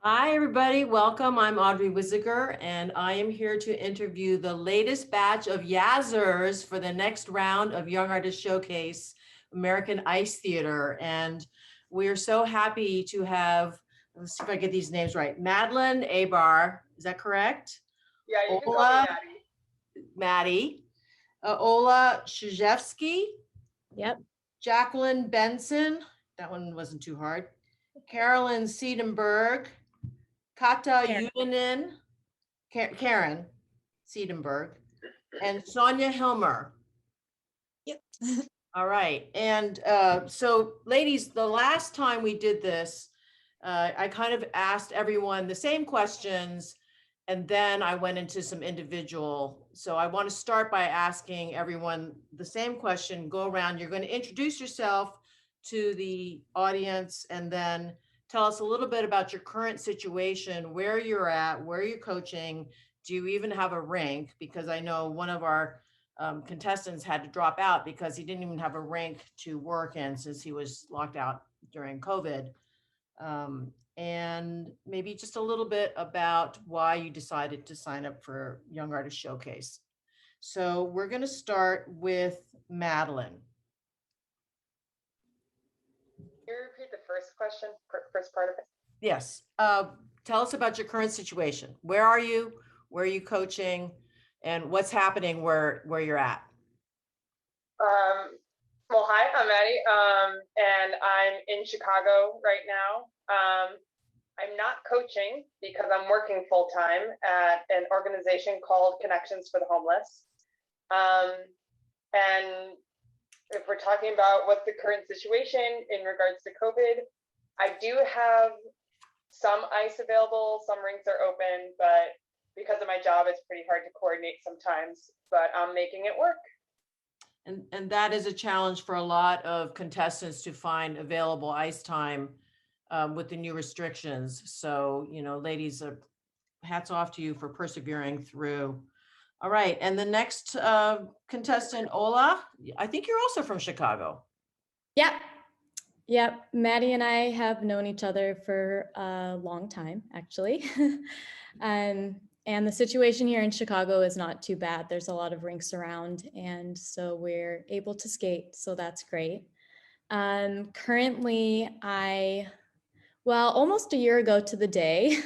Hi, everybody. Welcome. I'm Audrey Weisiger, and I am here to interview the latest batch of Yazzers for the next round of Young Artist Showcase American Ice Theater. And we're so happy to have, let's see if I get these names right, Madeline Abar, is that correct? Yeah, you can call me Ola, Maddie. Maddie, Ola Shizhevsky, Yep. Jacqueline Benson, that one wasn't too hard, Carolyn Siedenberg, Kata Karen. Yudanin, Karen Siedenberg, and Sonia Hilmer. Yep. All right. And so, ladies, the last time we did this, I kind of asked everyone the same questions, and then I went into some individual. So I want to start by asking everyone the same question, go around. You're going to introduce yourself to the audience and then tell us a little bit about your current situation, where you're at, where you're coaching. Do you even have a rank? Because I know one of our contestants had to drop out because he didn't even have a rank to work in since he was locked out during COVID. And maybe just a little bit about why you decided to sign up for Young Artist Showcase. So we're going to start with Madeline. Can you repeat the first question, first part of it? Yes. Tell us about your current situation. Where are you? Where are you coaching? And what's happening where you're at? Well, hi, I'm Maddie, and I'm in Chicago right now. I'm not coaching because I'm working full time at an organization called Connections for the Homeless. And if we're talking about what's the current situation in regards to COVID, I do have some ice available, some rinks are open, but because of my job, it's pretty hard to coordinate sometimes, but I'm making it work. And that is a challenge for a lot of contestants to find available ice time with the new restrictions. So, ladies, hats off to you for persevering through. All right. And the next contestant, Ola, I think you're also from Chicago. Yep. Yep. Maddie and I have known each other for a long time, actually. And the situation here in Chicago is not too bad. There's a lot of rinks around, and so we're able to skate. So that's great. Currently, almost a year ago to the day,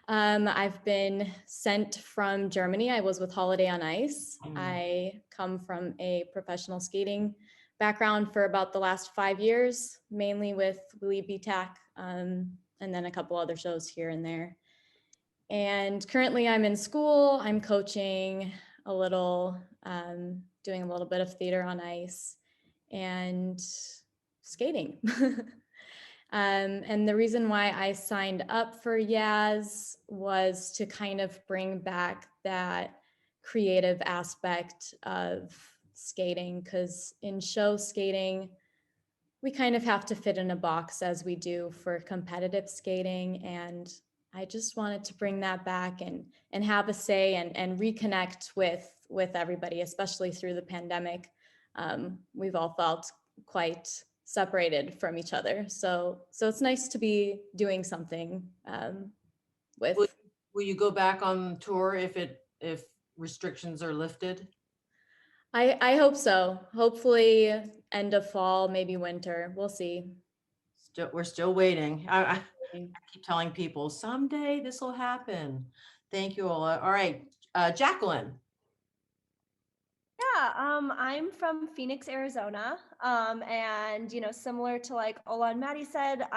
I've been sent from Germany. I was with Holiday on Ice. I come from a professional skating background for about the last 5 years, mainly with Willie BTAC, and then a couple other shows here and there. And currently I'm in school, I'm coaching a little, doing a little bit of theater on ice and skating. And the reason why I signed up for Yaz was to kind of bring back that creative aspect of skating, because in show skating, we kind of have to fit in a box as we do for competitive skating. And I just wanted to bring that back and have a say and reconnect with everybody, especially through the pandemic. We've all felt quite separated from each other. So it's nice to be doing something with. Will you go back on tour if restrictions are lifted? I hope so. Hopefully end of fall, maybe winter. We'll see. We're still waiting. I keep telling people someday this will happen. Thank you, Ola. All right, Jacqueline. Yeah, I'm from Phoenix, Arizona, and similar to like Ola and Maddie said,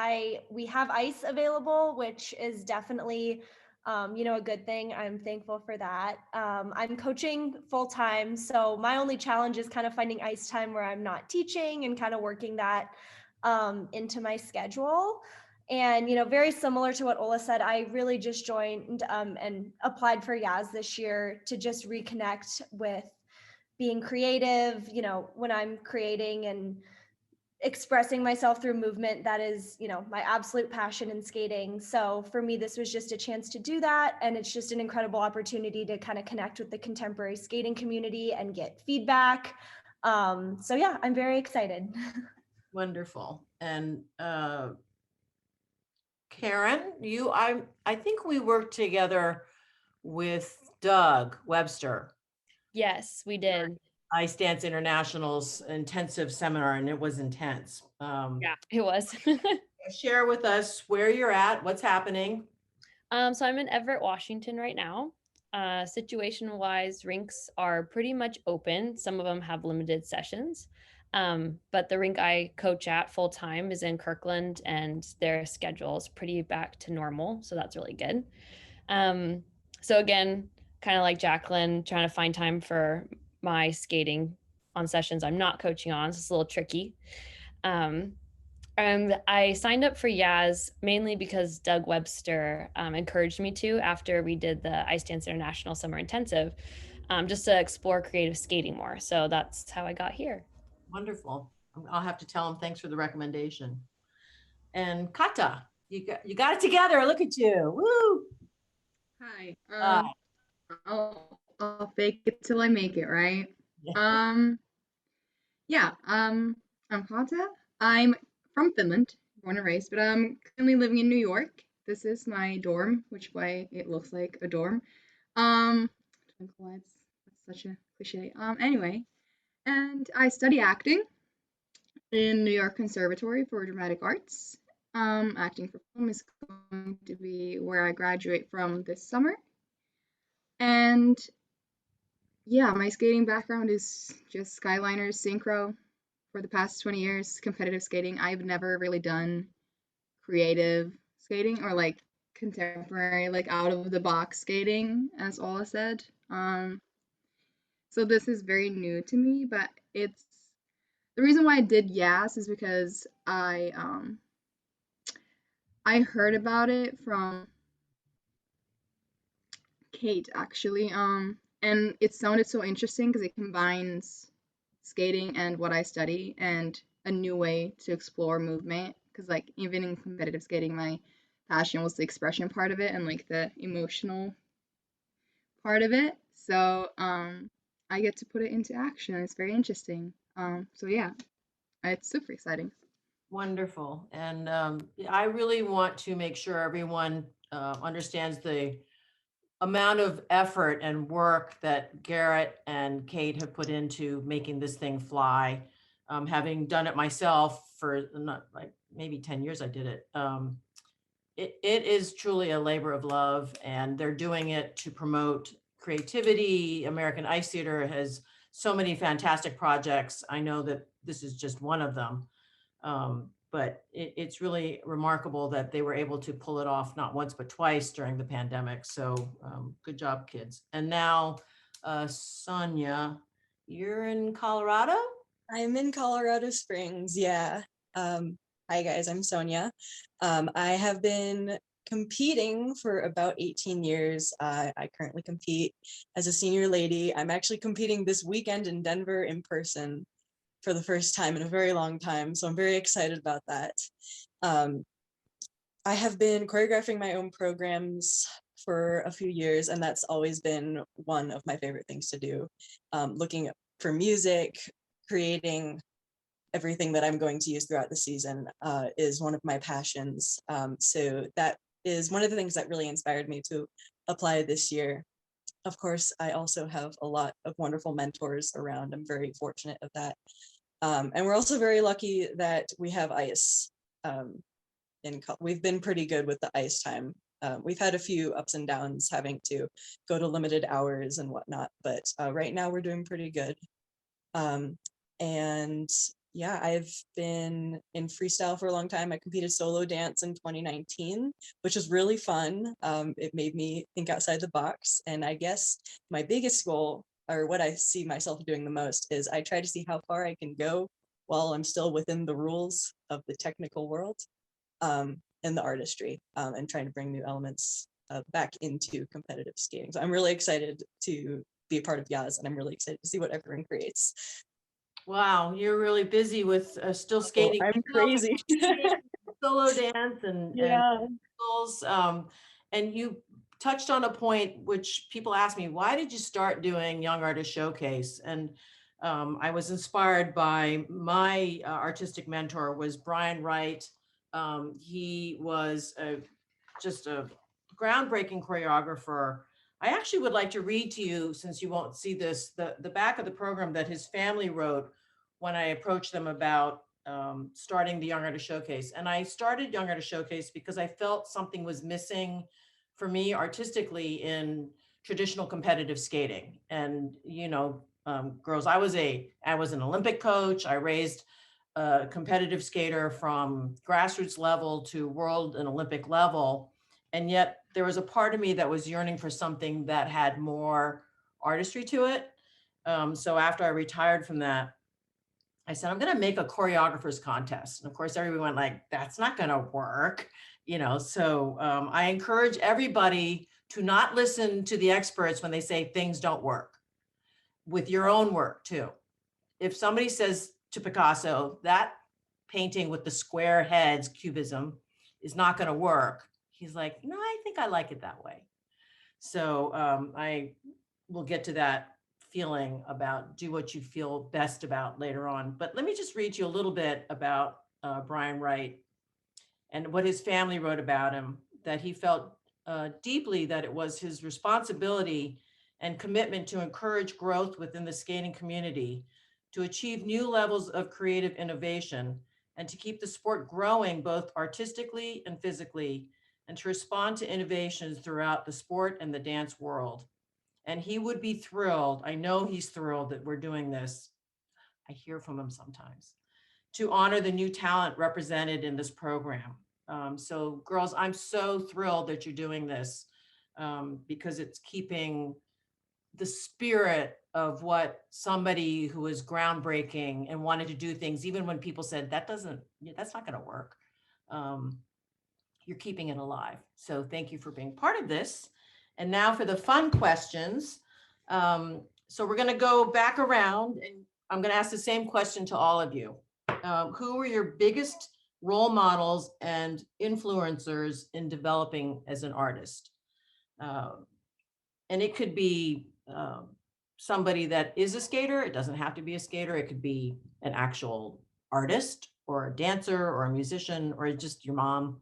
we have ice available, which is definitely, a good thing. I'm thankful for that. I'm coaching full time, so my only challenge is kind of finding ice time where I'm not teaching and kind of working that into my schedule. And, very similar to what Ola said, I really just joined and applied for Yaz this year to just reconnect with being creative, when I'm creating and expressing myself through movement, that is, my absolute passion in skating. So for me, this was just a chance to do that. And it's just an incredible opportunity to kind of connect with the contemporary skating community and get feedback. So yeah, I'm very excited. Wonderful. And Karen, I think we worked together with Doug Webster, Yes, we did. Ice Dance International's intensive seminar, and it was intense. Yeah, it was. Share with us where you're at, what's happening. So I'm in Everett, Washington right now. Situation wise, rinks are pretty much open. Some of them have limited sessions. But the rink I coach at full time is in Kirkland, and their schedule is pretty back to normal. So that's really good. Um, so again, kind of like Jacqueline, trying to find time for my skating on sessions I'm not coaching on. So it's a little tricky. Um, and I signed up for Yaz mainly because Doug Webster encouraged me to after we did the Ice Dance International Summer Intensive, just to explore creative skating more. So that's how I got here. Wonderful. I'll have to tell him thanks for the recommendation. And Kata, you got it together. Look at you. Woo! Hi. Hi. I'll fake it till I make it, right? Yeah. Yeah. I'm Kata. I'm from Finland, born and raised, but I'm currently living in New York. This is my dorm, which way it looks like a dorm. Twinkle lights. That's such a cliche. Anyway, and I study acting in New York Conservatory for Dramatic Arts. Acting for film is going to be where I graduate from this summer. And yeah, my skating background is just Skyliners, synchro for the past 20 years, competitive skating. I've never really done creative skating or like contemporary, like out of the box skating, as Ola said. So this is very new to me, but it's the reason why I did Yas is because I heard about it from Kate actually. And it sounded so interesting because it combines skating and what I study and a new way to explore movement. Because like even in competitive skating, my passion was the expression part of it and like the emotional part of it. So I get to put it into action. It's very interesting. So yeah, it's super exciting. Wonderful. And I really want to make sure everyone understands the amount of effort and work that Garrett and Kate have put into making this thing fly. Having done it myself for not like maybe 10 years, I did it. It is truly a labor of love, and they're doing it to promote creativity. American Ice Theater has so many fantastic projects. I know that this is just one of them. But it's really remarkable that they were able to pull it off not once but twice during the pandemic. So good job, kids. And now, Sonia, you're in Colorado? I'm in Colorado Springs. Yeah. Hi guys, I'm Sonia. I have been competing for about 18 years. I currently compete as a senior lady. I'm actually competing this weekend in Denver in person for the first time in a very long time. So I'm very excited about that. I have been choreographing my own programs for a few years, and that's always been one of my favorite things to do. Looking for music, creating everything that I'm going to use throughout the season is one of my passions. So that is one of the things that really inspired me to apply this year. Of course, I also have a lot of wonderful mentors around. I'm very fortunate of that. And we're also very lucky that we have ice. We've been pretty good with the ice time. We've had a few ups and downs having to go to limited hours and whatnot, but right now we're doing pretty good. And yeah, I've been in freestyle for a long time. I competed solo dance in 2019, which was really fun. It made me think outside the box. And I guess my biggest goal, or what I see myself doing the most, is I try to see how far I can go while I'm still within the rules of the technical world and the artistry, and trying to bring new elements back into competitive skating. So I'm really excited to be a part of Yaz, and I'm really excited to see what everyone creates. Wow, you're really busy with still skating. I'm crazy. Solo dance and and you touched on a point which people ask me, why did you start doing Young Artist Showcase? And I was inspired by my artistic mentor was Brian Wright, He was just a groundbreaking choreographer. I actually would like to read to you, since you won't see this, the back of the program that his family wrote when I approached them about starting the Young Artist Showcase. And I started Young Artist Showcase because I felt something was missing for me artistically in traditional competitive skating. And, you know, girls, I was an Olympic coach. I raised a competitive skater from grassroots level to world and Olympic level. And yet there was a part of me that was yearning for something that had more artistry to it. So after I retired from that, I said, I'm going to make a choreographers contest. And of course, everyone went like, that's not going to work. You know, so I encourage everybody to not listen to the experts when they say things don't work, with your own work too. If somebody says to Picasso, that painting with the square heads, cubism, is not going to work, he's like, no, I think I like it that way. So I will get to that feeling about do what you feel best about later on. But let me just read you a little bit about Brian Wright and what his family wrote about him, that he felt deeply that it was his responsibility and commitment to encourage growth within the skating community, to achieve new levels of creative innovation, and to keep the sport growing both artistically and physically, and to respond to innovations throughout the sport and the dance world. And he would be thrilled, I know he's thrilled that we're doing this, I hear from him sometimes, to honor the new talent represented in this program. So girls, I'm so thrilled that you're doing this because it's keeping the spirit of what somebody who is groundbreaking and wanted to do things, even when people said that's not going to work. You're keeping it alive. So thank you for being part of this. And now for the fun questions. So we're going to go back around and I'm going to ask the same question to all of you. Who were your biggest role models and influencers in developing as an artist? And it could be somebody that is a skater. It doesn't have to be a skater. It could be an actual artist or a dancer or a musician or just your mom.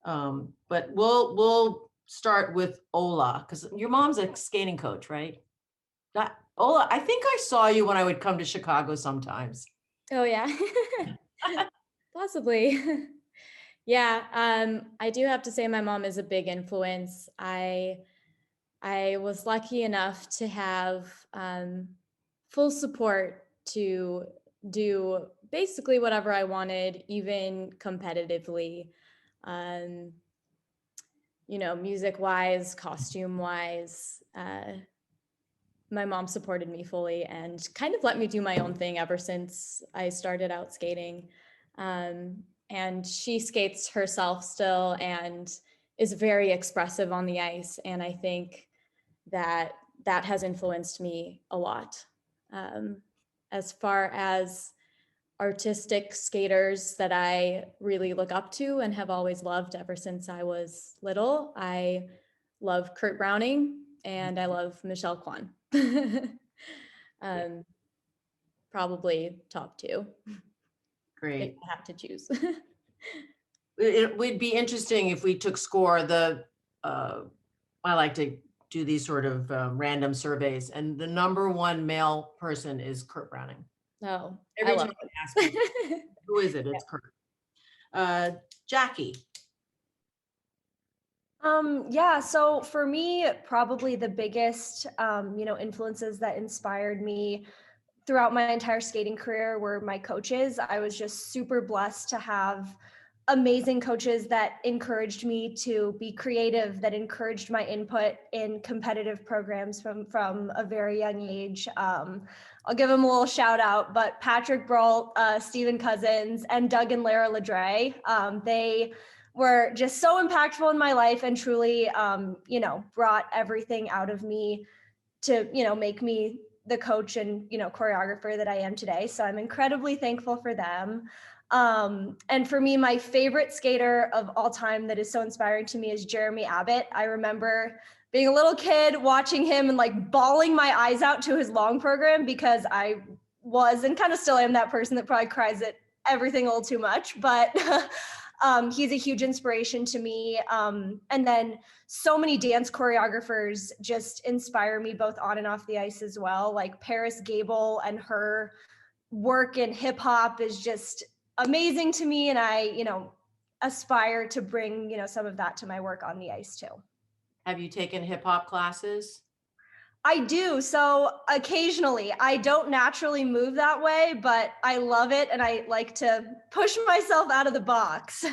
But we'll start with Ola, because your mom's a skating coach, right? Ola, I think I saw you when I would come to Chicago sometimes. Oh yeah, possibly. Yeah, I do have to say my mom is a big influence. I was lucky enough to have full support to do basically whatever I wanted, even competitively. You know, music wise, costume wise, my mom supported me fully and kind of let me do my own thing ever since I started out skating. And she skates herself still and is very expressive on the ice. And I think that has influenced me a lot. As far as artistic skaters that I really look up to and have always loved ever since I was little, I love Kurt Browning and I love Michelle Kwan. Probably top two. Great. If I have to choose. It would be interesting if we took score. I like to do these sort of random surveys, and the number one male person is Kurt Browning. Oh, Every time I ask him, who is it? It's Kurt. Jackie. Yeah, so for me, probably the biggest, influences that inspired me throughout my entire skating career were my coaches. I was just super blessed to have amazing coaches that encouraged me to be creative, that encouraged my input in competitive programs from a very young age. I'll give them a little shout out, but Patrick Brault, Stephen Cousins, and Doug and Lara Ledre, they were just so impactful in my life and truly, brought everything out of me to, make me the coach and, choreographer that I am today. So I'm incredibly thankful for them. And for me, my favorite skater of all time that is so inspiring to me is Jeremy Abbott. I remember being a little kid watching him and like bawling my eyes out to his long program because I was and kind of still am that person that probably cries at everything a little too much. But He's a huge inspiration to me. And then so many dance choreographers just inspire me both on and off the ice as well. Like Paris Gable and her work in hip hop is just amazing to me. And I, aspire to bring, some of that to my work on the ice too. Have you taken hip hop classes? I do. So occasionally, I don't naturally move that way, but I love it. And I like to push myself out of the box.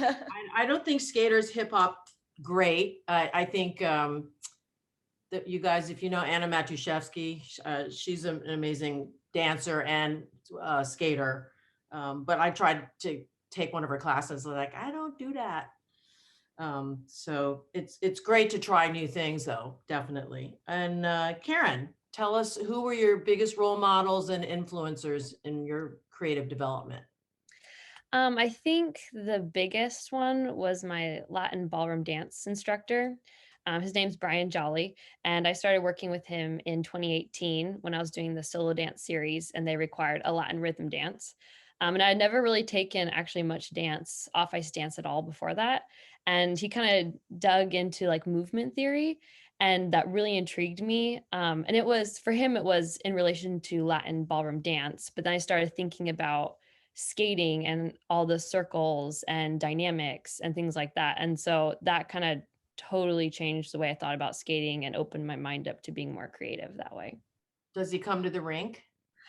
I don't think skaters hip hop great. I think that you guys, if you know Anna Matuszewski, she's an amazing dancer and skater. But I tried to take one of her classes. Like, I don't do that. So it's great to try new things, though, definitely. And Karen, tell us, who were your biggest role models and influencers in your creative development? I think the biggest one was my Latin ballroom dance instructor. His name's Brian Jolly, and I started working with him in 2018 when I was doing the solo dance series, and they required a Latin rhythm dance. And I had never really taken actually much dance, off ice dance at all before that. And he kind of dug into like movement theory, and that really intrigued me. And it was, for him, it was in relation to Latin ballroom dance. But then I started thinking about skating and all the circles and dynamics and things like that. And so that kind of totally changed the way I thought about skating and opened my mind up to being more creative that way. Does he come to the rink?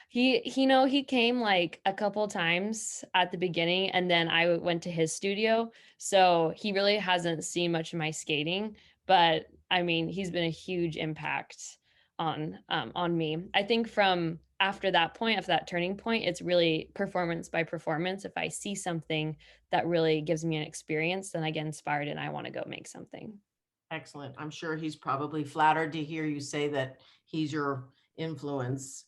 He came like a couple times at the beginning, and then I went to his studio. So he really hasn't seen much of my skating, but I mean, he's been a huge impact on me. I think from after that point, after that turning point, it's really performance by performance. If I see something that really gives me an experience, then I get inspired and I want to go make something. Excellent. I'm sure he's probably flattered to hear you say that he's your influence.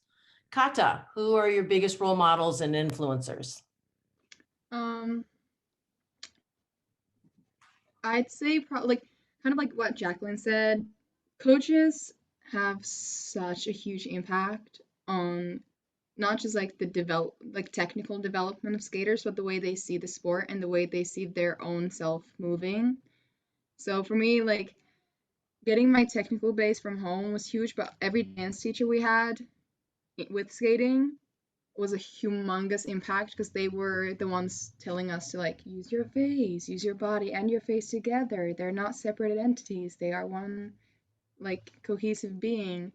Kata, who are your biggest role models and influencers? I'd say probably like kind of like what Jacqueline said. Coaches have such a huge impact on not just like the technical development of skaters, but the way they see the sport and the way they see their own self moving. So for me, like getting my technical base from home was huge, but every dance teacher we had with skating was a humongous impact because they were the ones telling us to like use your face, use your body and your face together. They're not separate entities. They are one like cohesive being.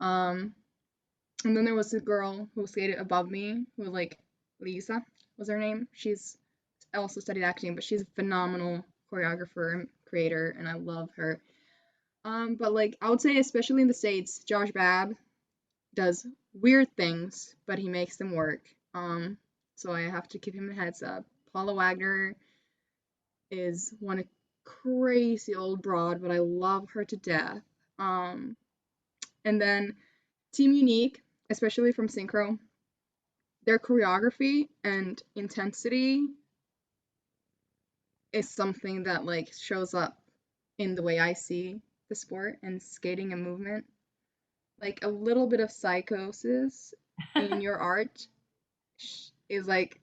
And then there was a girl who skated above me who like Lisa was her name. She's also studied acting, but she's a phenomenal choreographer and creator, and I love her. But like I would say, especially in the States, Josh Babb does weird things, but he makes them work. So I have to give him a heads up. Paula Wagner is one crazy old broad, but I love her to death. And then Team Unique, especially from Synchro, their choreography and intensity is something that like shows up in the way I see the sport and skating and movement. Like a little bit of psychosis in your art is like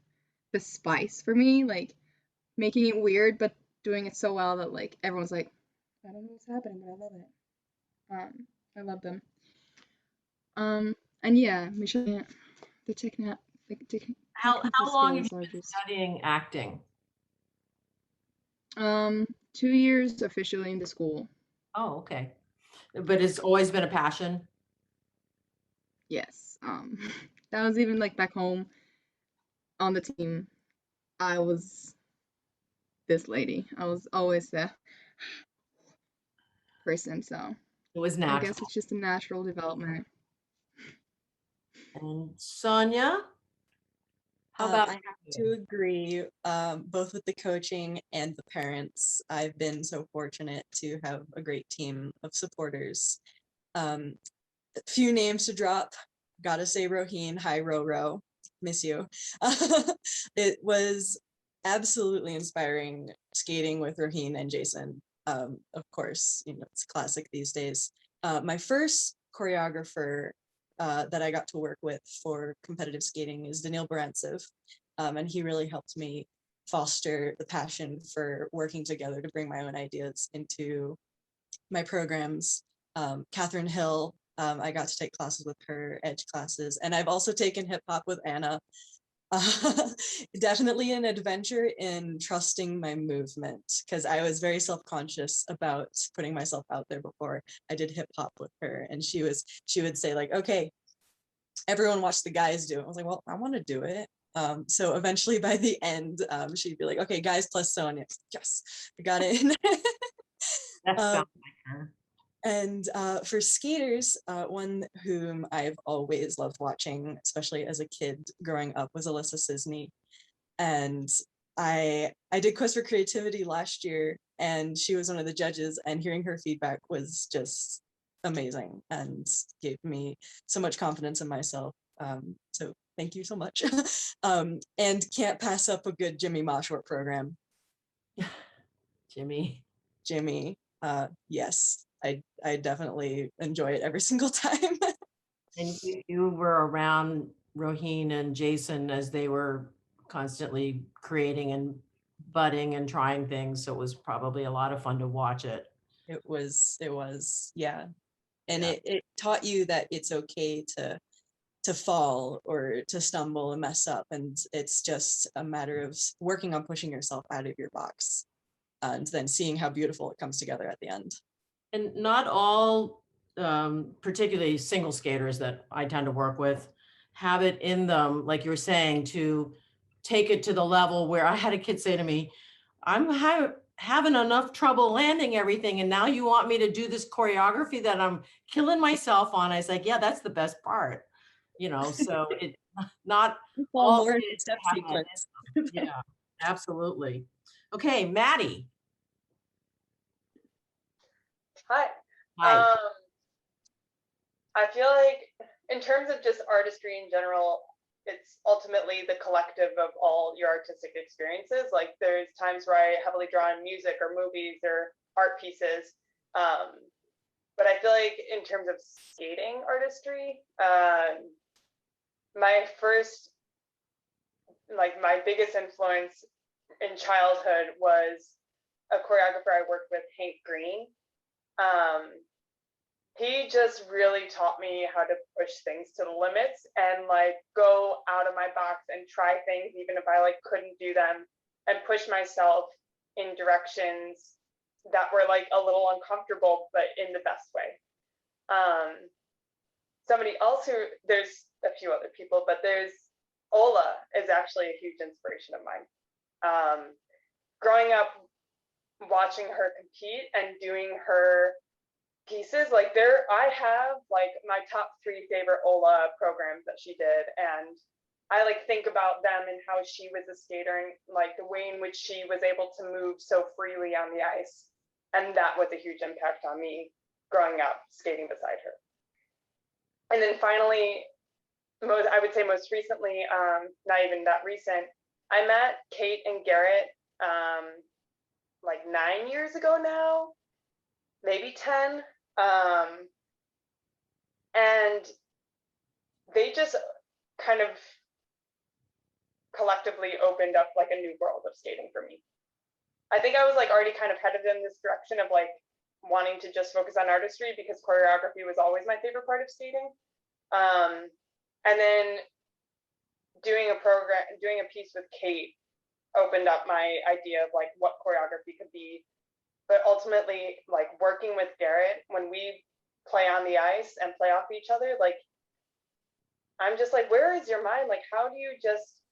the spice for me, like making it weird but doing it so well that like everyone's like, I don't know what's happening, but I love it. I love them. And yeah, Michelle, the technical How long have skills you are been just studying acting? 2 years officially in the school. Oh, okay. But it's always been a passion. Yes. That was even like back home on the team. I was this lady. I was always the person, so It was I guess natural. it's just a natural development. And Sonia, how about I have to agree, both with the coaching and the parents. I've been so fortunate to have a great team of supporters. A few names to drop. Gotta say Roheen, hi Roro, miss you. It was absolutely inspiring skating with Roheen and Jason. Of course, it's classic these days. My first choreographer that I got to work with for competitive skating is Daniil Barantsev, and he really helped me foster the passion for working together to bring my own ideas into my programs. Catherine Hill, I got to take classes with her, edge classes, and I've also taken hip hop with Anna. Definitely an adventure in trusting my movement, because I was very self-conscious about putting myself out there before I did hip hop with her, and she would say like, okay, everyone watch the guys do it. I was like, well, I want to do it. So eventually by the end, she'd be like, okay, guys plus Sonia. Yes, I got it in. That sounds like her. And for skaters, one whom I've always loved watching, especially as a kid growing up, was Alyssa Sisney. And I did Quest for Creativity last year, and she was one of the judges, and hearing her feedback was just amazing and gave me so much confidence in myself. So thank you so much. And can't pass up a good Jimmy Ma short program. Jimmy. Yes, I definitely enjoy it every single time. And you were around Roheen and Jason as they were constantly creating and budding and trying things. So it was probably a lot of fun to watch it. It was, yeah. And Yeah. it taught you that it's okay to fall or to stumble and mess up. And it's just a matter of working on pushing yourself out of your box and then seeing how beautiful it comes together at the end. And not all, particularly single skaters that I tend to work with, have it in them, like you were saying, to take it to the level where I had a kid say to me, I'm having enough trouble landing everything, and now you want me to do this choreography that I'm killing myself on. I was like, yeah, that's the best part. So it not all more kids step have that sequence. in them. Yeah, absolutely. Okay, Maddie. Hi. Hi. I feel like in terms of just artistry in general, it's ultimately the collective of all your artistic experiences. Like there's times where I heavily draw on music or movies or art pieces. But I feel like in terms of skating artistry, my biggest influence in childhood was a choreographer I worked with, Hank Green. He just really taught me how to push things to the limits and like go out of my box and try things even if I like couldn't do them, and push myself in directions that were like a little uncomfortable but in the best way. Somebody else who, there's a few other people, but there's Ola is actually a huge inspiration of mine. Growing up watching her compete and doing her pieces, like I have like my top 3 favorite Ola programs that she did, and I like think about them and how she was a skater and like the way in which she was able to move so freely on the ice, and that was a huge impact on me growing up skating beside her. And then finally, I would say most recently, not even that recent, I met Kate and Garrett like 9 years ago now, maybe 10. And they just kind of collectively opened up like a new world of skating for me. I think I was like already kind of headed in this direction of like wanting to just focus on artistry because choreography was always my favorite part of skating. And then doing a piece with Kate opened up my idea of like what choreography could be. But ultimately, like working with Garrett, when we play on the ice and play off each other, like I'm just like, where is your mind? Like, how do you just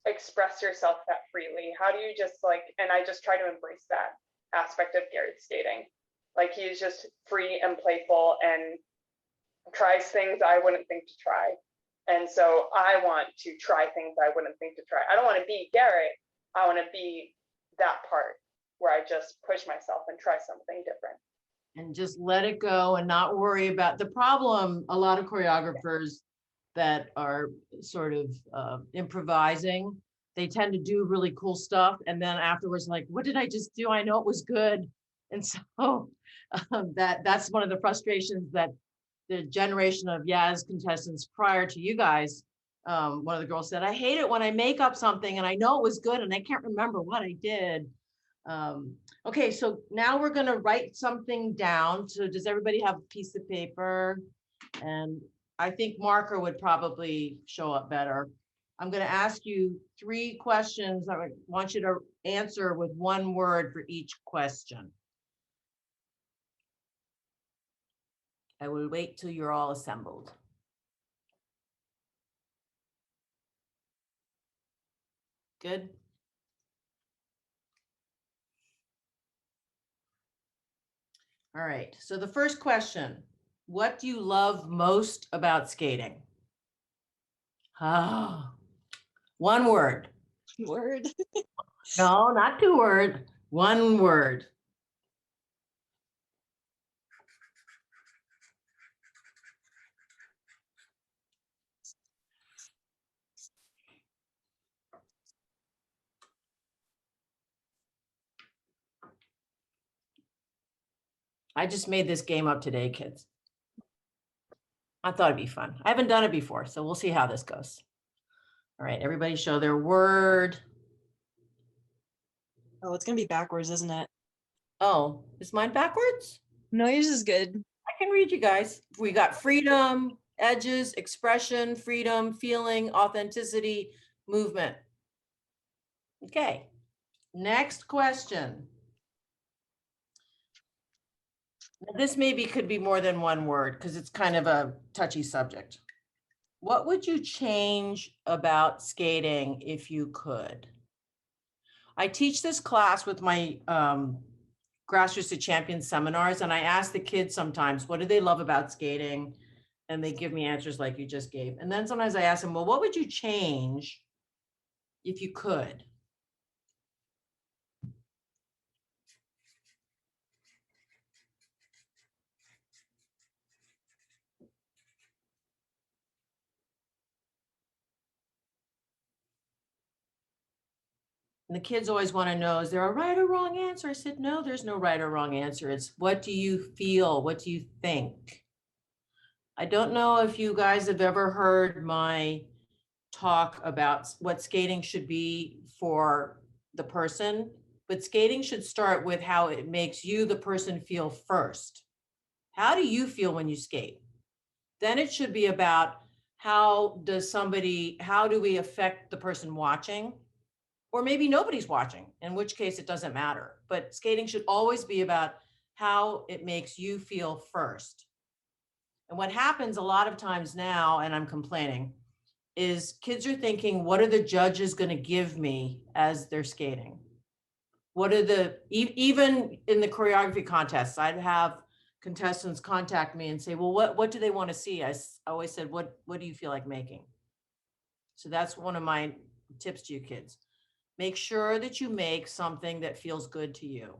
express yourself that freely? How do you just like, and I just try to embrace that aspect of Garrett's skating. Like he's just free and playful and tries things I wouldn't think to try. And so I want to try things I wouldn't think to try. I don't want to be Garrett. I want to be that part where I just push myself and try something different. And just let it go and not worry about the problem. A lot of choreographers that are sort of improvising, they tend to do really cool stuff. And then afterwards, like, what did I just do? I know it was good. And so that's one of the frustrations that the generation of Yaz contestants prior to you guys one of the girls said, I hate it when I make up something and I know it was good and I can't remember what I did. Okay, so now we're gonna write something down. So does everybody have a piece of paper? And I think marker would probably show up better. I'm gonna ask you 3 questions. I want you to answer with 1 word for each question. I will wait till you're all assembled. Good? All right, so the first question, what do you love most about skating? Ah, 1 word. Word. No, not 2 word, 1 word. I just made this game up today, kids. I thought it'd be fun. I haven't done it before, so we'll see how this goes. All right, everybody show their word. Oh, it's gonna be backwards, isn't it? Oh, is mine backwards? No, yours is good. I can read you guys. We got freedom, edges, expression, freedom, feeling, authenticity, movement. Okay, next question. Now, this maybe could be more than 1 word because it's kind of a touchy subject. What would you change about skating if you could? I teach this class with my Grassroots to Champion seminars, and I ask the kids sometimes, what do they love about skating? And they give me answers like you just gave. And then sometimes I ask them, well, what would you change if you could? And the kids always want to know, is there a right or wrong answer? I said, no, there's no right or wrong answer. It's what do you feel? What do you think? I don't know if you guys have ever heard my talk about what skating should be for the person, but skating should start with how it makes you, the person, feel first. How do you feel when you skate? Then it should be about how do we affect the person watching? Or maybe nobody's watching, in which case it doesn't matter. But skating should always be about how it makes you feel first. And what happens a lot of times now, and I'm complaining, is kids are thinking, what are the judges going to give me as they're skating? What are even in the choreography contests, I'd have contestants contact me and say, well, what do they want to see? I always said, what do you feel like making? So that's one of my tips to you kids. Make sure that you make something that feels good to you.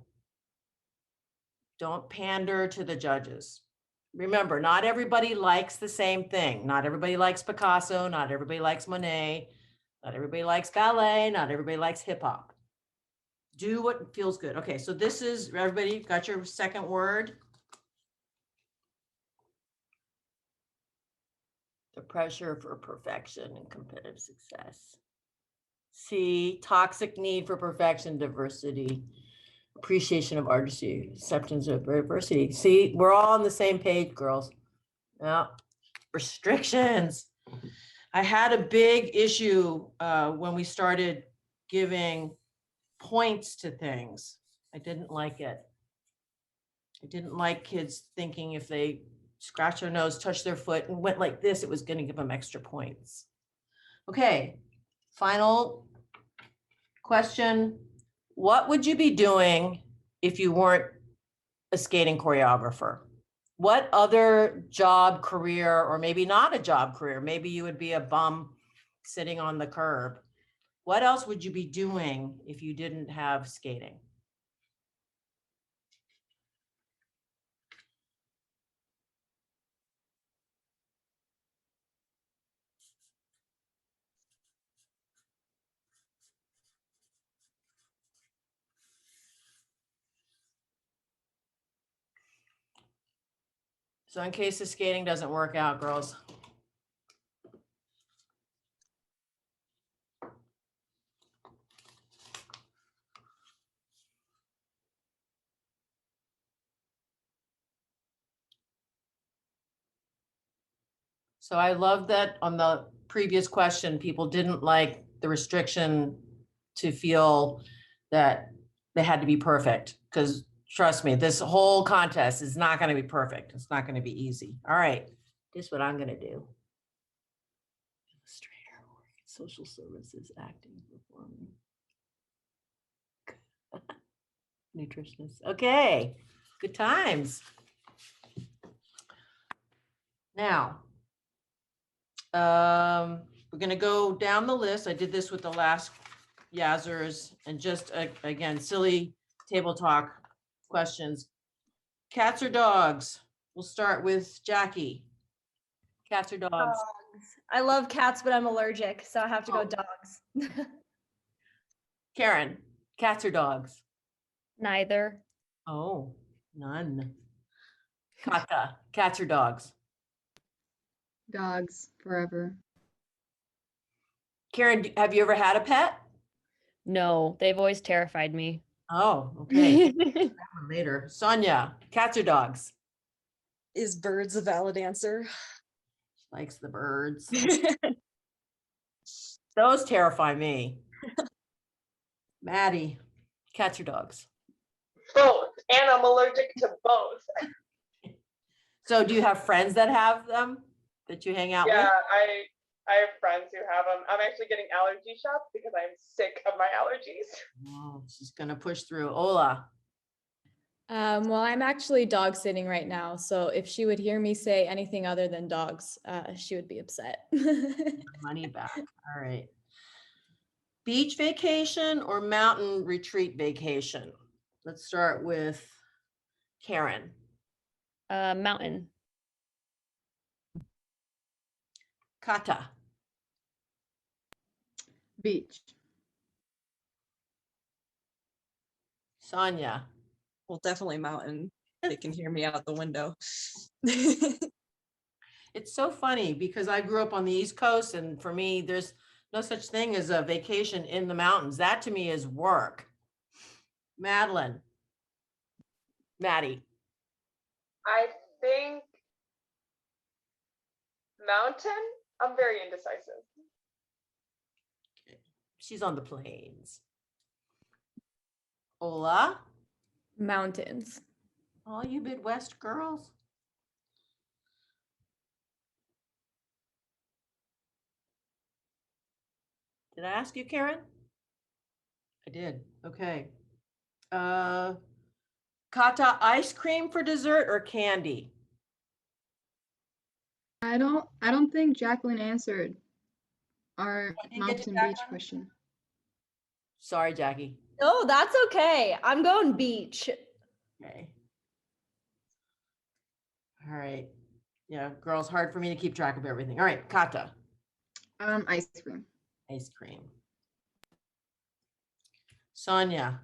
Don't pander to the judges. Remember, not everybody likes the same thing. Not everybody likes Picasso. Not everybody likes Monet. Not everybody likes ballet. Not everybody likes hip hop. Do what feels good. Okay, so this is, everybody got your second word? The pressure for perfection and competitive success. C, toxic need for perfection, diversity, appreciation of artistry, acceptance of diversity. See, we're all on the same page, girls. Yeah, restrictions. I had a big issue when we started giving points to things. I didn't like it. I didn't like kids thinking if they scratch their nose, touch their foot, and went like this, it was going to give them extra points. Okay, final question. What would you be doing if you weren't a skating choreographer? What other job, career, or maybe not a job career, maybe you would be a bum sitting on the curb. What else would you be doing if you didn't have skating? So in case the skating doesn't work out, girls, So I love that on the previous question, people didn't like the restriction to feel that they had to be perfect. Because trust me, this whole contest is not going to be perfect. It's not going to be easy. All right, here's what I'm going to do. Illustrator, social services, acting, performing. Nutritionist. Okay, good times. Now, we're gonna go down the list. I did this with the last Yazzers and just again, silly table talk questions. Cats or dogs? We'll start with Jackie. Cats or dogs? Dogs. I love cats, but I'm allergic, so I have to go Oh. dogs. Karen, cats or dogs? Neither. Oh, none. Kaka, cats or dogs? Dogs forever. Karen, have you ever had a pet? No, they've always terrified me. Oh, okay. Later. Sonia, cats or dogs? Is birds a valid answer? Likes the birds. Those terrify me. Maddie, cats or dogs? Both, and I'm allergic to both. So do you have friends that have them that you hang out Yeah, with? I have friends who have them. I'm actually getting allergy shots because I'm sick of my allergies. Oh, she's gonna push through. Ola, Well, I'm actually dog sitting right now, so if she would hear me say anything other than dogs, she would be upset. money back. All right. Beach vacation or mountain retreat vacation? Let's start with Karen. Mountain. Kata. Beach. Sonia. Well, definitely mountain. They can hear me out the window. It's so funny because I grew up on the East Coast, and for me, there's no such thing as a vacation in the mountains. That to me is work. Madeline. Maddie. I think mountain. I'm very indecisive. She's on the plains. Ola. Mountains. All you Midwest girls. Did I ask you, Karen? I did. Okay. Kata, ice cream for dessert or candy? I don't think Jacqueline answered our I didn't get to mountain beach Jacqueline? question. Sorry, Jackie. No, that's okay. I'm going beach. Okay. All right. Yeah, girls, hard for me to keep track of everything. All right, Kata, Ice cream. ice cream. Sonia,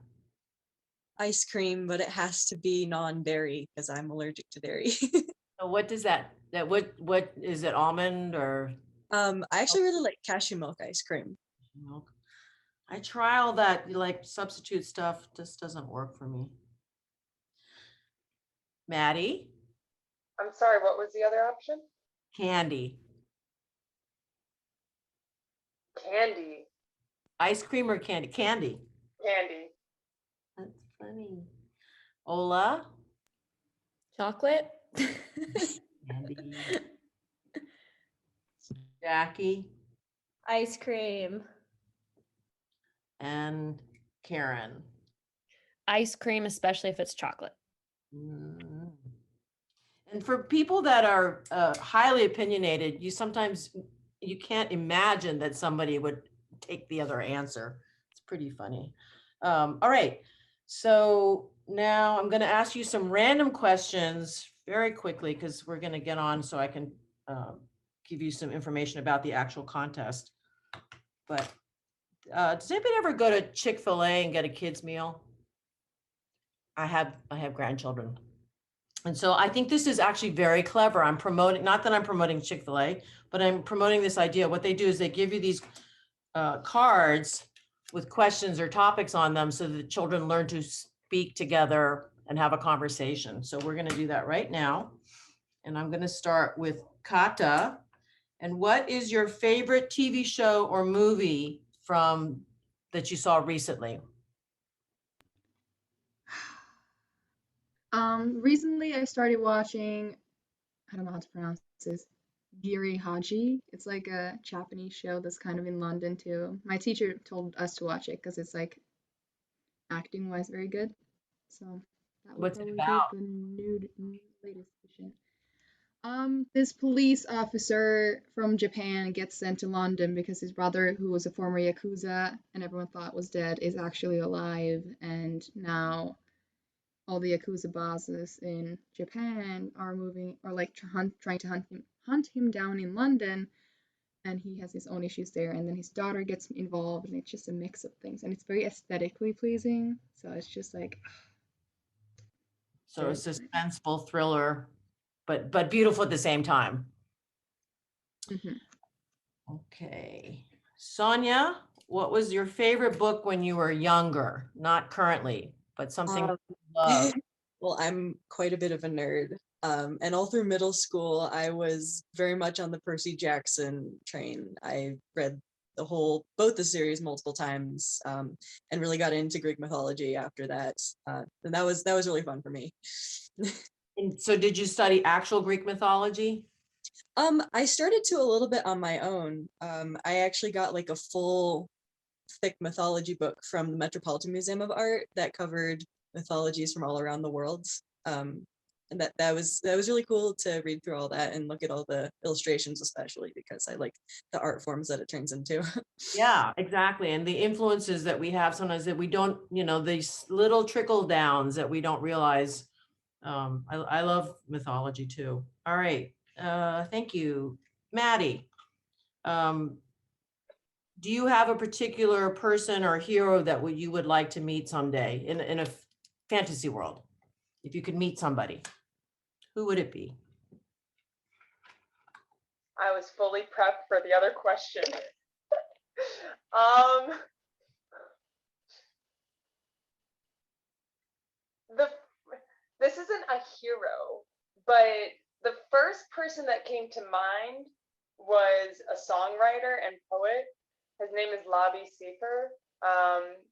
Ice cream, but it has to be non-dairy because I'm allergic to dairy. so what does that what is it, almond or I actually really like cashew milk ice cream. milk? I try all that like substitute stuff, just doesn't work for me. Maddie, I'm sorry, what was the other option? candy. Candy. Ice cream or candy? Candy. Candy. That's funny. Ola, Chocolate. candy. Jackie Ice cream. and Karen. Ice cream, especially if it's chocolate. Mm. And for people that are highly opinionated, you can't imagine that somebody would take the other answer. It's pretty funny. All right, so now I'm going to ask you some random questions very quickly because we're going to get on so I can give you some information about the actual contest. But does anybody ever go to Chick-fil-A and get a kid's meal? I have grandchildren. And so I think this is actually very clever. I'm promoting, not that I'm promoting Chick-fil-A, but I'm promoting this idea. What they do is they give you these cards with questions or topics on them so that the children learn to speak together and have a conversation. So we're going to do that right now. And I'm going to start with Kata. And what is your favorite TV show or movie from that you saw recently? Recently I started watching, I don't know how to pronounce this, Giri Haji. It's like a Japanese show that's kind of in London too. My teacher told us to watch it because it's like acting wise very good. So that would What's it probably be about? the latest edition. This police officer from Japan gets sent to London because his brother, who was a former Yakuza and everyone thought was dead, is actually alive, and now all the Yakuza bosses in Japan are moving or like trying to hunt him down in London, and he has his own issues there, and then his daughter gets involved, and it's just a mix of things, and it's very aesthetically pleasing, so it's just like So a very exciting. suspenseful thriller, but beautiful at the same time. Mhm. Okay. Sonia, what was your favorite book when you were younger? Not currently, but something Um, you love. well, I'm quite a bit of a nerd. And all through middle school, I was very much on the Percy Jackson train. I read both the series multiple times, and really got into Greek mythology after that. And that was really fun for me. And so did you study actual Greek mythology? I started to a little bit on my own. I actually got like a full thick mythology book from the Metropolitan Museum of Art that covered mythologies from all around the world. And that was really cool to read through all that and look at all the illustrations, especially because I like the art forms that it turns into. Yeah, exactly. And the influences that we have sometimes that we don't, these little trickle downs that we don't realize. I love mythology too. All right. Thank you. Maddie, um, do you have a particular person or hero that you would like to meet someday in a fantasy world? If you could meet somebody, who would it be? I was fully prepped for the other question. um, the this isn't a hero, but the first person that came to mind was a songwriter and poet. His name is Labi Sefer,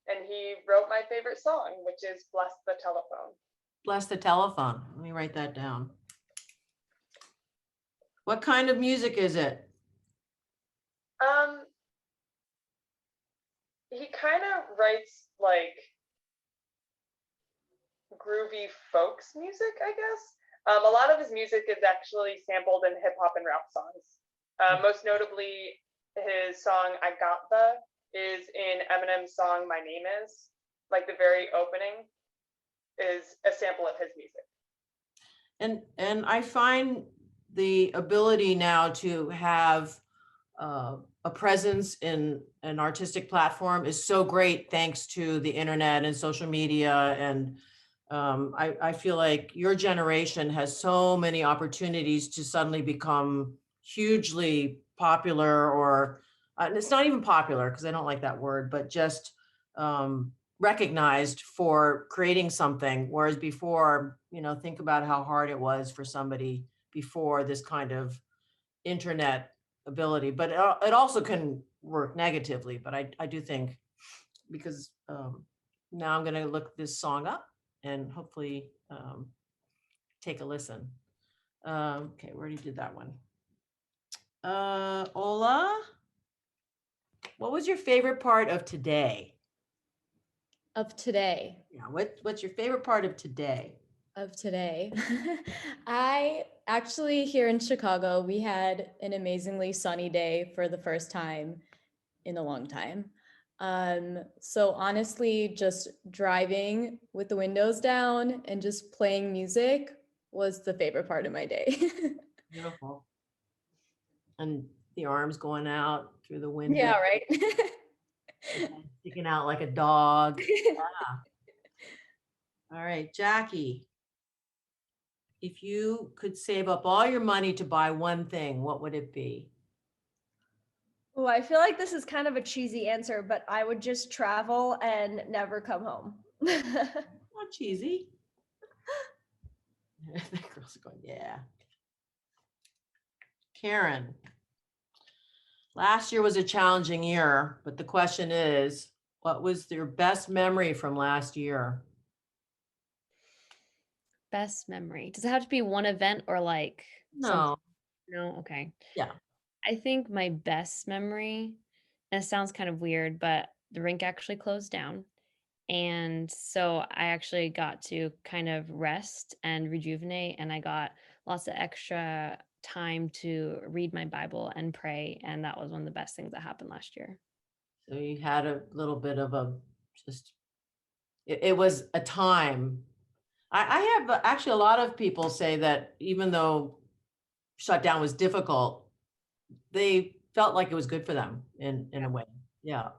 and he wrote my favorite song, which is "Bless the Telephone." Bless the telephone. Let me write that down. What kind of music is it? Um, he kind of writes like groovy folks music, I guess. A lot of his music is actually sampled in hip hop and rap songs. Most notably, his song "I Got the" is in Eminem's song "My Name Is." Like the very opening is a sample of his music. And I find the ability now to have a presence in an artistic platform is so great thanks to the internet and social media. And I feel like your generation has so many opportunities to suddenly become hugely popular, or it's not even popular because I don't like that word, but just recognized for creating something. Whereas before, think about how hard it was for somebody before this kind of internet ability, but it also can work negatively. But I do think, because now I'm going to look this song up and hopefully take a listen. Okay, we already did that one. Ola, what was your favorite part of today? Of today. Yeah, what's your favorite part of today? Of today. I actually, here in Chicago, we had an amazingly sunny day for the first time in a long time. So honestly, just driving with the windows down and just playing music was the favorite part of my day. Beautiful. And the arms going out through the window, Yeah, right. sticking out like a dog. Yeah. All right, Jackie, if you could save up all your money to buy one thing, what would it be? Oh, I feel like this is kind of a cheesy answer, but I would just travel and never come home. Not cheesy. The girls are going, yeah. Karen, Last year was a challenging year, but the question is, what was your best memory from last year? Best memory. Does it have to be one event or like something? No, No, okay. yeah. I think my best memory, and it sounds kind of weird, but the rink actually closed down. And so I actually got to kind of rest and rejuvenate, and I got lots of extra time to read my Bible and pray. And that was one of the best things that happened last year. So you had a little bit of a, just, it was a time. I have actually a lot of people say that even though shutdown was difficult, they felt like it was good for them in a way. Yeah.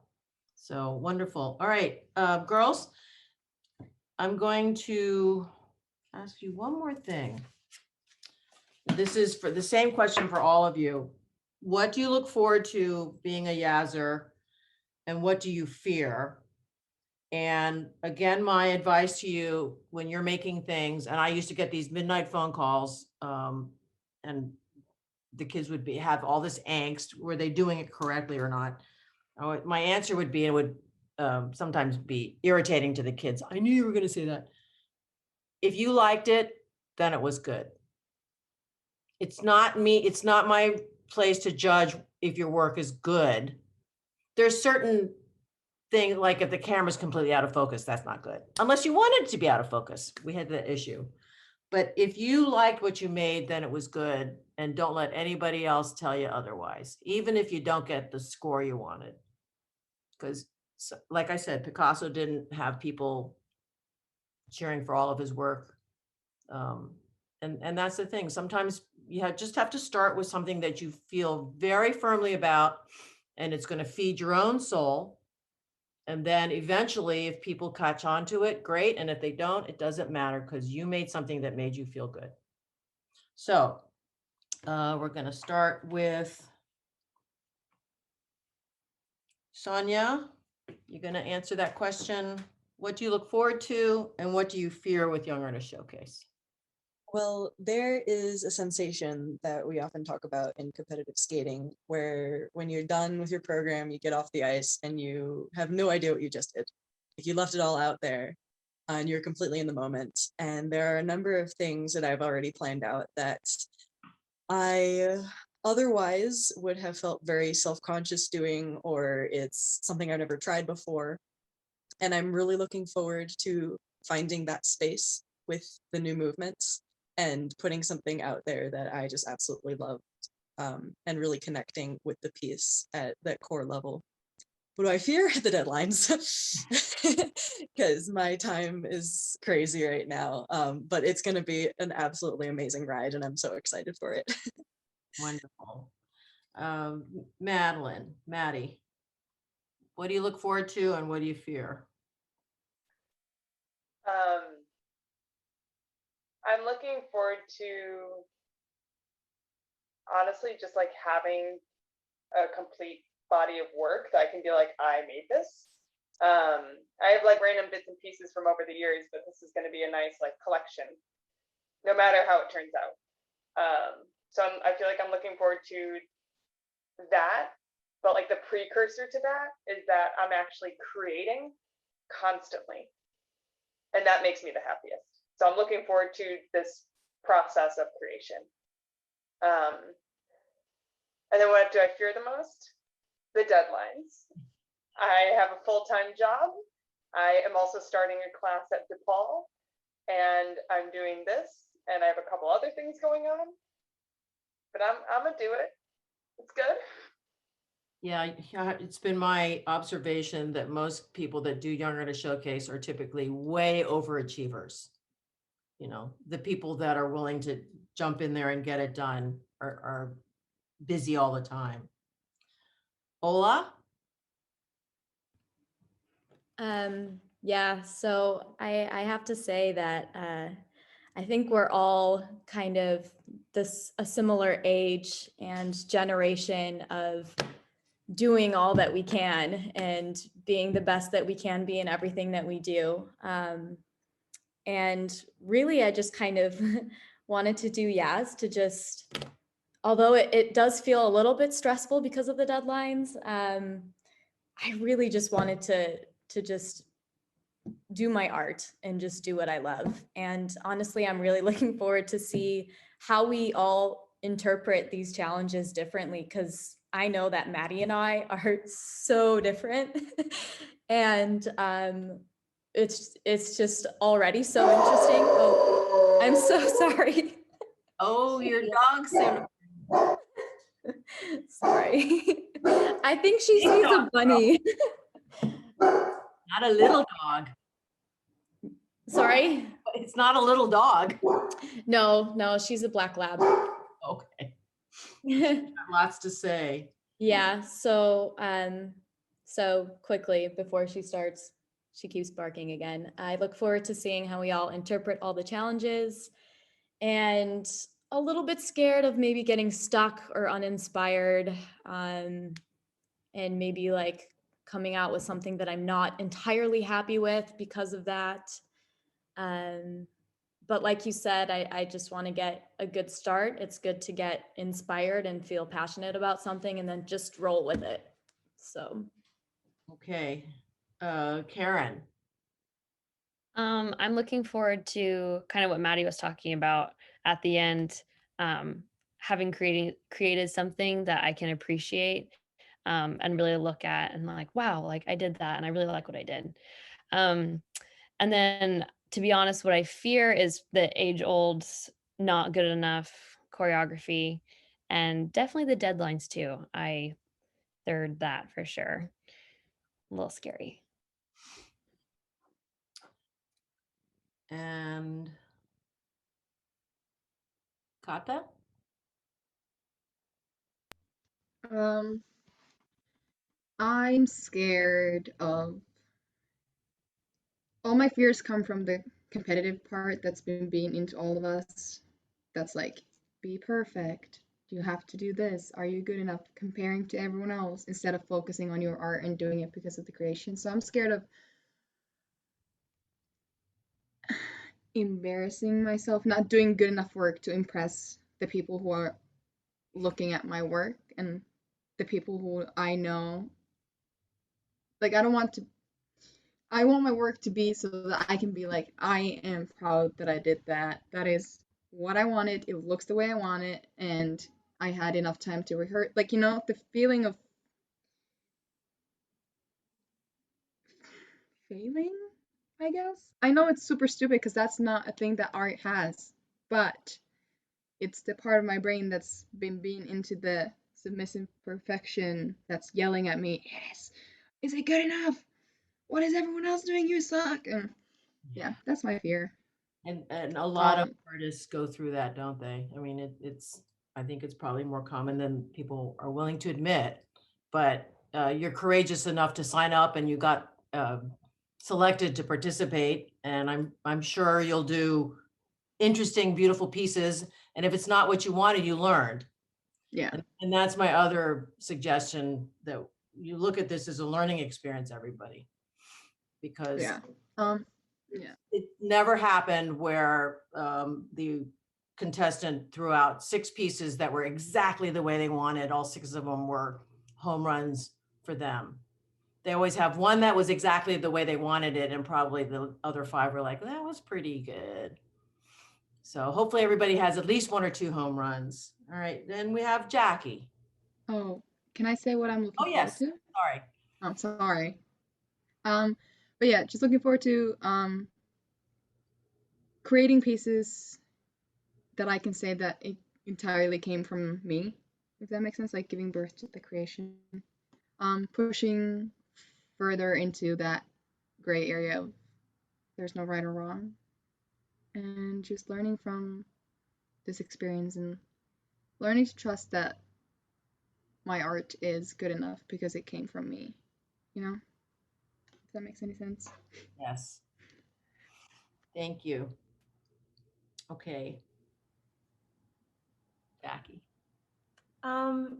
So wonderful. All right, girls, I'm going to ask you one more thing. This is for the same question for all of you. What do you look forward to being a Yazzer, and what do you fear? And again, my advice to you when you're making things, and I used to get these midnight phone calls, and the kids would have all this angst. Were they doing it correctly or not? My answer would be, it would sometimes be irritating to the kids. I knew you were going to say that. If you liked it, then it was good. It's not me. It's not my place to judge if your work is good. There's certain things, like if the camera's completely out of focus, that's not good. Unless you wanted it to be out of focus. We had that issue. But if you liked what you made, then it was good. And don't let anybody else tell you otherwise, even if you don't get the score you wanted. Because like I said, Picasso didn't have people cheering for all of his work. And that's the thing. Sometimes you just have to start with something that you feel very firmly about, and it's going to feed your own soul. And then eventually, if people catch on to it, great. And if they don't, it doesn't matter, because you made something that made you feel good. So we're going to start with Sonia. You're going to answer that question. What do you look forward to, and what do you fear with Young Artist Showcase? Well, there is a sensation that we often talk about in competitive skating, where when you're done with your program, you get off the ice and you have no idea what you just did. Like, you left it all out there and you're completely in the moment. And there are a number of things that I've already planned out that I otherwise would have felt very self-conscious doing, or it's something I've never tried before. And I'm really looking forward to finding that space with the new movements and putting something out there that I just absolutely love, and really connecting with the piece at that core level. What do I fear? The deadlines, because my time is crazy right now, but it's going to be an absolutely amazing ride, and I'm so excited for it. Wonderful. Maddie, what do you look forward to, and what do you fear? I'm looking forward to, honestly, just like having a complete body of work that I can be like, I made this. I have like random bits and pieces from over the years, but this is going to be a nice like collection, no matter how it turns out. So I feel like I'm looking forward to that, but like the precursor to that is that I'm actually creating constantly, and that makes me the happiest. So I'm looking forward to this process of creation. And then what do I fear the most? The deadlines. I have a full-time job. I am also starting a class at DePaul, and I'm doing this, and I have a couple other things going on, but I'm gonna do it. It's good. Yeah, it's been my observation that most people that do Young Artist Showcase are typically way overachievers. You know, the people that are willing to jump in there and get it done are busy all the time. Ola? Yeah, so I have to say that I think we're all kind of a similar age and generation of doing all that we can and being the best that we can be in everything that we do. And really, I just kind of wanted to do Yaz to just although it does feel a little bit stressful because of the deadlines, I really just wanted to just do my art and just do what I love. And honestly, I'm really looking forward to see how we all interpret these challenges differently, because I know that Maddie and I are so different. And it's just already so interesting. Oh, I'm so sorry. Oh, your dog said, Sorry. I think she sees a bunny. not a little dog. Sorry. It's not a little dog. No, she's a black lab. Okay. Got lots to say. Yeah, so quickly before she starts, she keeps barking again. I look forward to seeing how we all interpret all the challenges, and a little bit scared of maybe getting stuck or uninspired, and maybe like coming out with something that I'm not entirely happy with because of that. But like you said, I just want to get a good start. It's good to get inspired and feel passionate about something and then just roll with it. So Okay. Karen. I'm looking forward to kind of what Maddie was talking about at the end, having created something that I can appreciate, and really look at and like, wow, like I did that and I really like what I did. Um, and then to be honest, what I fear is the age old, not good enough choreography, and definitely the deadlines too. They're that for sure. A little scary. And Kata? Um, I'm scared of all my fears come from the competitive part that's been being into all of us. That's like, be perfect. You have to do this. Are you good enough? Comparing to everyone else instead of focusing on your art and doing it because of the creation. So I'm scared of embarrassing myself, not doing good enough work to impress the people who are looking at my work and the people who I know. Like, I want my work to be so that I can be like, I am proud that I did that. That is what I wanted. It looks the way I want it. And I had enough time to rehearse. Like, the feeling of failing, I guess. I know it's super stupid because that's not a thing that art has, but it's the part of my brain that's been being into the submissive perfection that's yelling at me, yes, is it good enough? What is everyone else doing? You suck. And yeah, that's my fear. And a lot of Um, artists go through that, don't they? I mean, I think it's probably more common than people are willing to admit, but you're courageous enough to sign up and you got selected to participate. And I'm sure you'll do interesting, beautiful pieces. And if it's not what you wanted, you learned. yeah, And that's my other suggestion, that you look at this as a learning experience, everybody, because yeah. Yeah. it never happened where the contestant threw out 6 pieces that were exactly the way they wanted. All 6 of them were home runs for them. They always have one that was exactly the way they wanted it, and probably the other 5 were like, that was pretty good. So hopefully everybody has at least 1 or 2 home runs. All right, then we have Jackie. Oh, can I say what I'm Oh, looking forward yes. to? Sorry. I'm sorry. But yeah, just looking forward to creating pieces that I can say that it entirely came from me, if that makes sense, like giving birth to the creation. Pushing further into that gray area of there's no right or wrong, and just learning from this experience and learning to trust that my art is good enough because it came from me, if that makes any sense. Yes. Thank you. Okay. Jackie.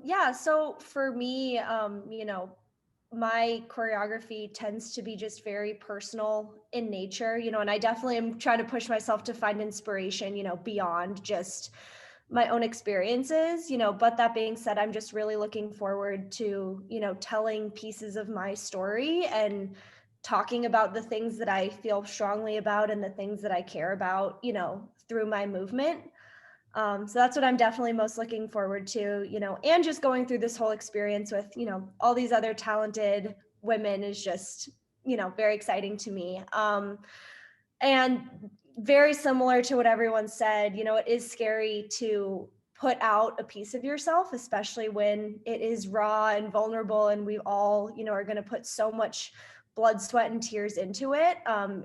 Yeah, so for me, my choreography tends to be just very personal in nature, and I definitely am trying to push myself to find inspiration, beyond just my own experiences, but that being said, I'm just really looking forward to, telling pieces of my story and talking about the things that I feel strongly about and the things that I care about, through my movement. So that's what I'm definitely most looking forward to, and just going through this whole experience with, all these other talented women is just, very exciting to me. And very similar to what everyone said, it is scary to put out a piece of yourself, especially when it is raw and vulnerable and we all, are going to put so much blood, sweat, and tears into it.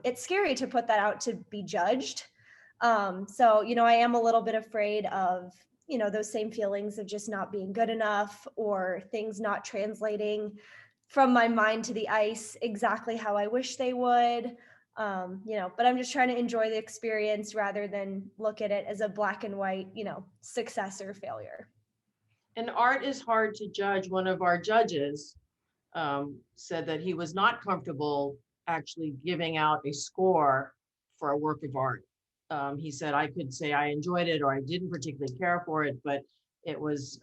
It's scary to put that out to be judged. So, I am a little bit afraid of, those same feelings of just not being good enough or things not translating from my mind to the ice exactly how I wish they would. But I'm just trying to enjoy the experience rather than look at it as a black and white, success or failure. And art is hard to judge. One of our judges said that he was not comfortable actually giving out a score for a work of art. He said, I could say I enjoyed it or I didn't particularly care for it, but it was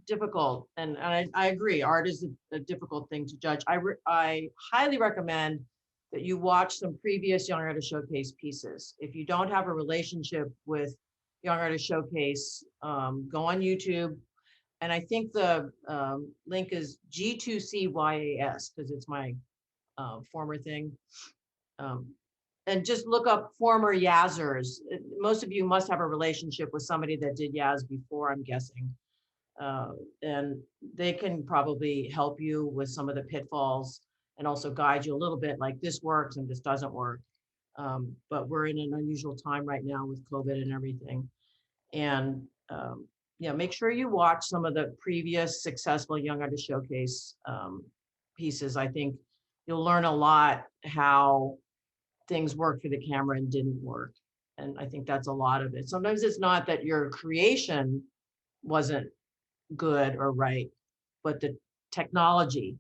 difficult. And I agree, art is a difficult thing to judge. I highly recommend that you watch some previous Young Artist Showcase pieces. If you don't have a relationship with Young Artist Showcase, go on YouTube. And I think the link is G2CYAS because it's my former thing. And just look up former Yazzers. Most of you must have a relationship with somebody that did Yaz before, I'm guessing. And they can probably help you with some of the pitfalls and also guide you a little bit like this works and this doesn't work. But we're in an unusual time right now with COVID and everything. And make sure you watch some of the previous successful Young Artist Showcase pieces. I think you'll learn a lot how things worked for the camera and didn't work. And I think that's a lot of it. Sometimes it's not that your creation wasn't good or right, but the technology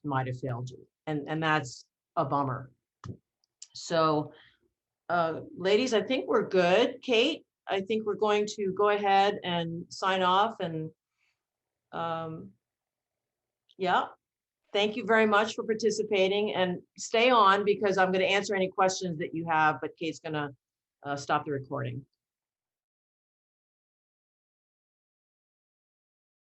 might have failed you. And that's a bummer. So ladies, I think we're good. Kate, I think we're going to go ahead and sign off and yeah. Thank you very much for participating and stay on because I'm going to answer any questions that you have, but Kate's going to stop the recording.